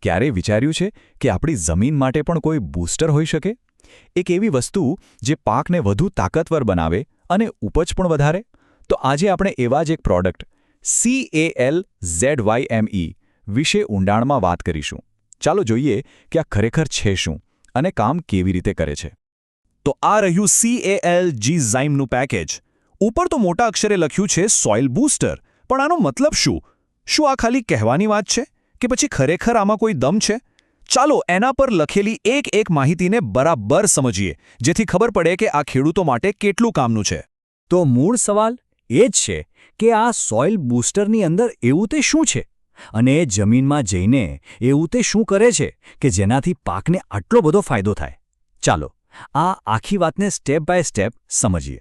ક્યારેય વિચાર્યું છે કે આપણી જમીન માટે પણ કોઈ બૂસ્ટર હોઈ શકે? એક એવી વસ્તુ જે પાકને વધુ તાકાતવર બનાવે અને ઉપજ પણ વધારે? તો આજે આપણે એવા જ એક પ્રોડક્ટ CALZYME વિશે ઊંડાણમાં વાત કરીશું. ચાલો જોઈએ કે આ ખરેખર છે શું અને કામ કેવી રીતે કરે છે. તો આ રહ્યું CALZYMEનું પેકેજ. ઉપર તો મોટા અક્ષરે લખ્યું છે સોઇલ બૂસ્ટર, પણ આનો મતલબ શું? શું આ ખાલી કહેવાની વાત છે કે પછી ખરેખર આમાં કોઈ દમ છે? ચાલો એના પર લખેલી એક માહિતીને બરાબર સમજીએ, જેથી ખબર પડે કે આ ખેડૂતો માટે કેટલું કામનું છે. તો મૂળ સવાલ એ જ છે કે આ સોઇલ બૂસ્ટરની અંદર એવું તે શું છે અને જમીનમાં જઈને એવું તે શું કરે છે કે જેનાથી પાકને આટલો બધો ફાયદો થાય? ચાલો આ આખી વાતને સ્ટેપ બાય સ્ટેપ સમજીએ.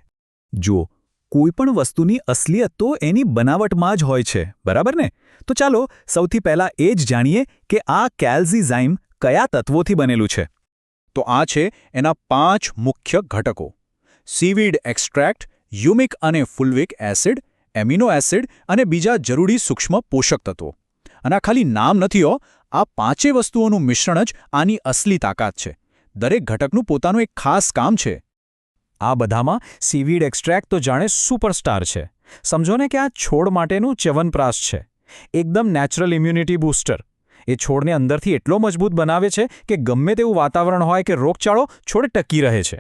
જુઓ, કોઈપણ વસ્તુની અસલિયત તો એની બનાવટમાં જ હોય છે, બરાબર ને? તો ચાલો સૌથી પહેલાં એ જ જાણીએ કે આ કેલ્ઝીઝાઇમ કયા તત્વોથી બનેલું છે. તો આ છે એના 5 મુખ્ય ઘટકો: સીવીડ એક્સ્ટ્રેક્ટ, હ્યુમિક અને ફુલ્વિક એસિડ, એમિનો એસિડ અને બીજા જરૂરી સૂક્ષ્મ પોષક તત્વો. અને આ ખાલી નામ નથી હો, આ 5 વસ્તુઓનું મિશ્રણ જ આની અસલી તાકાત છે. દરેક ઘટકનું પોતાનું એક ખાસ કામ છે. આ બધામાં સીવીડ એક્સ્ટ્રેક્ટ તો જાણે સુપરસ્ટાર છે. સમજો ને કે આ છોડ માટેનું ચ્યવનપ્રાશ છે, એકદમ નેચરલ ઇમ્યુનિટી બૂસ્ટર. એ છોડને અંદરથી એટલો મજબૂત બનાવે છે કે ગમે તેવું વાતાવરણ હોય કે રોગચાળો, છોડ ટકી રહે છે.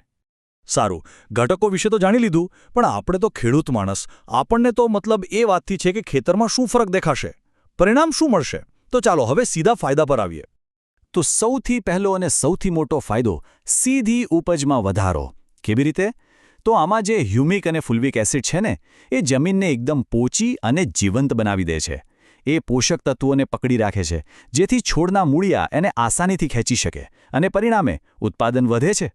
સારું, ઘટકો વિશે તો જાણી લીધું, પણ આપણે તો ખેડૂત માણસ, આપણને તો મતલબ એ વાતથી છે કે ખેતરમાં શું ફરક દેખાશે, પરિણામ શું મળશે. તો ચાલો હવે સીધા ફાયદા પર આવીએ. તો સૌથી પહેલો અને સૌથી મોટો ફાયદો સીધી ઉપજમાં વધારો. કેવી રીતે? તો આમાં જે હ્યુમિક અને ફુલ્વિક એસિડ છે ને, એ જમીનને એકદમ પોચી અને જીવંત બનાવી દે છે. એ પોષક તત્વોને પકડી રાખે છે, જેથી છોડના મૂળિયા એને આસાનીથી ખેંચી શકે અને પરિણામે ઉત્પાદન વધે છે.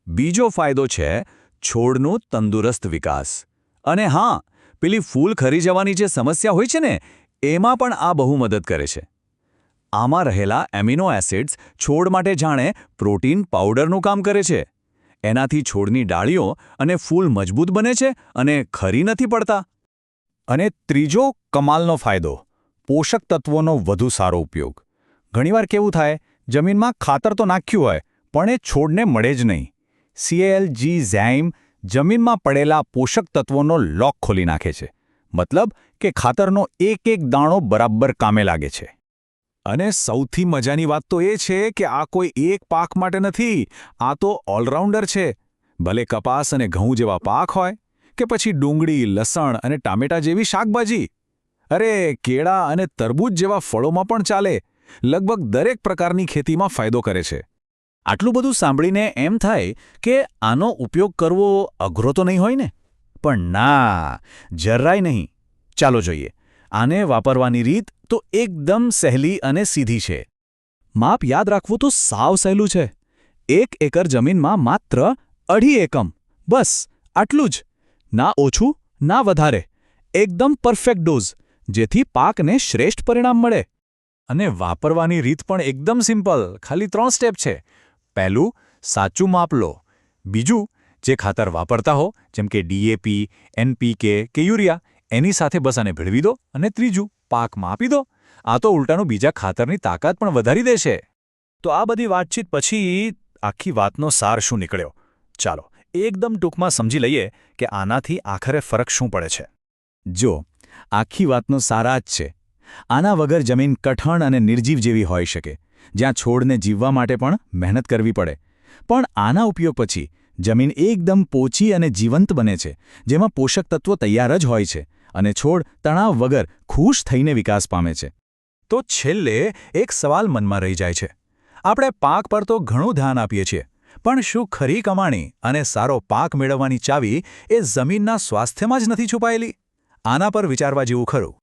બીજો ફાયદો છે છોડનો તંદુરસ્ત વિકાસ. અને હા, પેલી ફૂલ ખરી જવાની જે સમસ્યા હોય છે ને, એમાં પણ આ બહુ મદદ કરે છે. આમાં રહેલા એમિનો એસિડ્સ છોડ માટે જાણે પ્રોટીન પાવડરનું કામ કરે છે. એનાથી છોડની ડાળીઓ અને ફૂલ મજબૂત બને છે અને ખરી નથી પડતા. અને ત્રીજો કમાલનો ફાયદો, પોષક તત્વોનો વધુ સારો ઉપયોગ. ઘણીવાર કેવું થાય, જમીનમાં ખાતર તો નાખ્યું હોય, પણ એ છોડને મળે જ નહીં. CALZYME જમીનમાં પડેલા પોષક તત્વોનો લોક ખોલી નાખે છે. મતલબ કે ખાતરનો એક દાણો બરાબર કામે લાગે છે. અને સૌથી મજાની વાત તો એ છે કે આ કોઈ એક પાક માટે નથી, આ તો ઓલરાઉન્ડર છે. ભલે કપાસ અને ઘઉં જેવા પાક હોય કે પછી ડુંગળી, લસણ અને ટામેટા જેવી શાકભાજી. અરે, કેળા અને તરબૂચ જેવા ફળોમાં પણ ચાલે. લગભગ દરેક પ્રકારની ખેતીમાં ફાયદો કરે છે. આટલું બધું સાંભળીને એમ થાય કે આનો ઉપયોગ કરવો અઘરો તો નહીં હોય ને? પણ ના, જરાય નહીં. ચાલો જોઈએ. આને વાપરવાની રીત તો એકદમ સહેલી અને સીધી છે. માપ યાદ રાખવું તો સાવ સહેલું છે. 1 એકર જમીનમાં માત્ર 2.5 એકમ, બસ આટલું જ. ના ઓછું ના વધારે, એકદમ પરફેક્ટ ડોઝ, જેથી પાકને શ્રેષ્ઠ પરિણામ મળે. અને વાપરવાની રીત પણ એકદમ સિમ્પલ, ખાલી 3 સ્ટેપ છે. પહેલું, સાચું માપ લો. બીજું, જે ખાતર વાપરતા હો, જેમ કે DAP, NPK કે યુરિયા, એની સાથે બસ આને ભેળવી દો. અને ત્રીજું, પાકમાં આપી દો. આ તો ઉલટાનું બીજા ખાતરની તાકાત પણ વધારી દેશે. તો આ બધી વાતચીત પછી આખી વાતનો સાર શું નીકળ્યો? ચાલો એકદમ ટૂંકમાં સમજી લઈએ કે આનાથી આખરે ફરક શું પડે છે. જો, આખી વાતનો સાર આ જ છે. આના વગર જમીન કઠણ અને નિર્જીવ જેવી હોઈ શકે, જ્યાં છોડને જીવવા માટે પણ મહેનત કરવી પડે. પણ આના ઉપયોગ પછી જમીન એકદમ પોચી અને જીવંત બને છે, જેમાં પોષક તત્વો તૈયાર જ હોય છે અને છોડ તણાવ વગર ખુશ થઈને વિકાસ પામે છે. તો છેલ્લે એક સવાલ મનમાં રહી જાય છે. આપણે પાક પર તો ઘણું ધ્યાન આપીએ છીએ, પણ શું ખરી કમાણી અને સારો પાક મેળવવાની ચાવી એ જમીનના સ્વાસ્થ્યમાં જ નથી છુપાયેલી? આના પર વિચારવા જેવું ખરું.